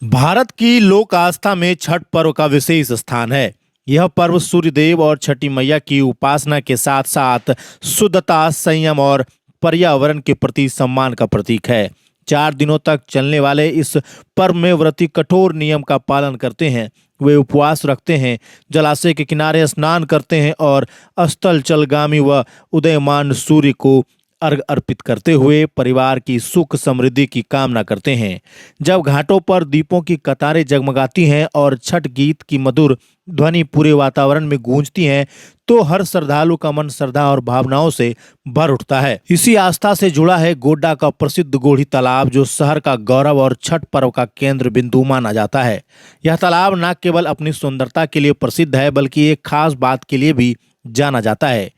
भारत की लोक आस्था में छठ पर्व का विशेष स्थान है। यह पर्व सूर्य देव और छठी मैया की उपासना के साथ साथ शुद्धता, संयम और पर्यावरण के प्रति सम्मान का प्रतीक है। 4 दिनों तक चलने वाले इस पर्व में व्रती कठोर नियम का पालन करते हैं। वे उपवास रखते हैं, जलाशय के किनारे स्नान करते हैं और अस्ताचलगामी व उदयमान सूर्य को अर्घ अर्पित करते हुए परिवार की सुख समृद्धि की कामना करते हैं। जब घाटों पर दीपों की कतारें जगमगाती हैं और छठ गीत की मधुर ध्वनि पूरे वातावरण में गूंजती हैं, तो हर श्रद्धालु का मन श्रद्धा और भावनाओं से भर उठता है। इसी आस्था से जुड़ा है गोड्डा का प्रसिद्ध गोढ़ी तालाब, जो शहर का गौरव और छठ पर्व का केंद्र बिंदु माना जाता है। यह तालाब न केवल अपनी सुंदरता के लिए प्रसिद्ध है, बल्कि एक खास बात के लिए भी जाना जाता है।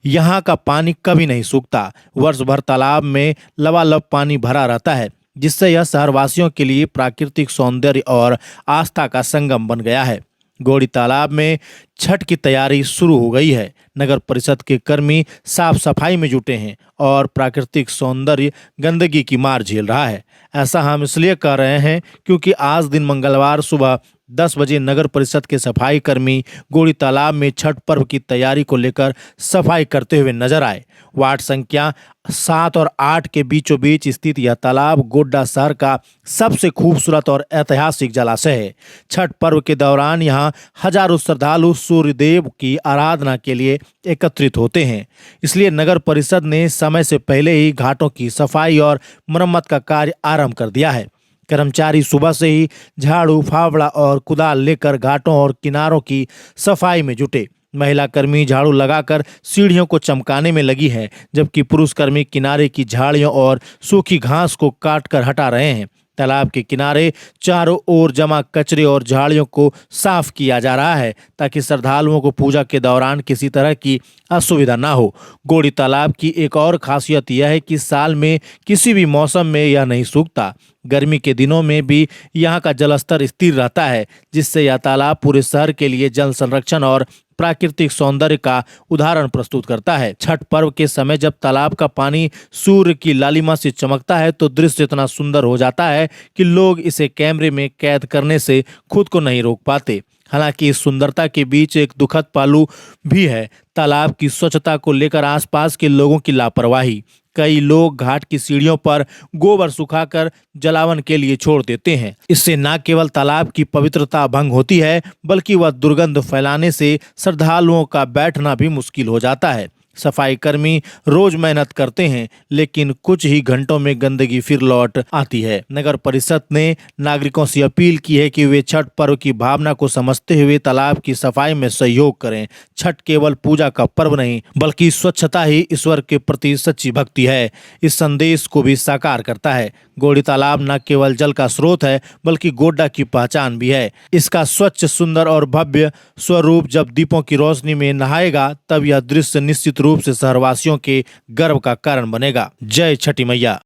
यहाँ का पानी कभी नहीं सूखता। वर्ष भर तालाब में लबालब पानी भरा रहता है, जिससे यह शहरवासियों के लिए प्राकृतिक सौंदर्य और आस्था का संगम बन गया है। गोड़ी तालाब में छठ की तैयारी शुरू हो गई है। नगर परिषद के कर्मी साफ सफाई में जुटे हैं और प्राकृतिक सौंदर्य गंदगी की मार झेल रहा है। ऐसा हम इसलिए कर रहे हैं क्योंकि आज दिन मंगलवार सुबह 10 बजे नगर परिषद के सफाई कर्मी गोड़ी तालाब में छठ पर्व की तैयारी को लेकर सफाई करते हुए नजर आए। वार्ड संख्या 7 और 8 के बीचों बीच स्थित यह तालाब गोड्डा शहर का सबसे खूबसूरत और ऐतिहासिक जलाशय है। छठ पर्व के दौरान यहाँ हजारों श्रद्धालु सूर्य देव की आराधना के लिए एकत्रित होते हैं। इसलिए नगर परिषद ने समय से पहले ही घाटों की सफाई और मरम्मत का कार्य आरंभ कर दिया है। कर्मचारी सुबह से ही झाड़ू, फावड़ा और कुदाल लेकर घाटों और किनारों की सफाई में जुटे। महिला कर्मी झाड़ू लगाकर सीढ़ियों को चमकाने में लगी है, जबकि पुरुष कर्मी किनारे की झाड़ियों और सूखी घास को काट कर हटा रहे हैं। तालाब के किनारे चारों ओर जमा कचरे और झाड़ियों को साफ किया जा रहा है, ताकि श्रद्धालुओं को पूजा के दौरान किसी तरह की असुविधा ना हो। गोड़ी तालाब की एक और खासियत यह है कि साल में किसी भी मौसम में यह नहीं सूखता। गर्मी के दिनों में भी यहाँ का जलस्तर स्थिर रहता है, जिससे यह तालाब पूरे शहर के लिए जल संरक्षण और प्राकृतिक सौंदर्य का उदाहरण प्रस्तुत करता है। छठ पर्व के समय जब तालाब का पानी सूर्य की लालिमा से चमकता है, तो दृश्य इतना सुंदर हो जाता है कि लोग इसे कैमरे में कैद करने से खुद को नहीं रोक पाते। हालांकि इस सुंदरता के बीच एक दुखद पहलू भी है। तालाब की स्वच्छता को लेकर आसपास के लोगों की लापरवाही। कई लोग घाट की सीढ़ियों पर गोबर सुखाकर जलावन के लिए छोड़ देते हैं। इससे न केवल तालाब की पवित्रता भंग होती है, बल्कि वह दुर्गंध फैलाने से श्रद्धालुओं का बैठना भी मुश्किल हो जाता है। सफाई कर्मी रोज मेहनत करते हैं, लेकिन कुछ ही घंटों में गंदगी फिर लौट आती है। नगर परिषद ने नागरिकों से अपील की है कि वे छठ पर्व की भावना को समझते हुए तालाब की सफाई में सहयोग करें। छठ केवल पूजा का पर्व नहीं, बल्कि स्वच्छता ही ईश्वर के प्रति सच्ची भक्ति है। इस संदेश को भी साकार करता है। गोड़ी तालाब न केवल जल का स्रोत है, बल्कि गोड्डा की पहचान भी है। इसका स्वच्छ, सुंदर और भव्य स्वरूप जब दीपों की रोशनी में नहाएगा, तब यह दृश्य निश्चित रूप से शहरवासियों के गर्व का कारण बनेगा। जय छठी मैया।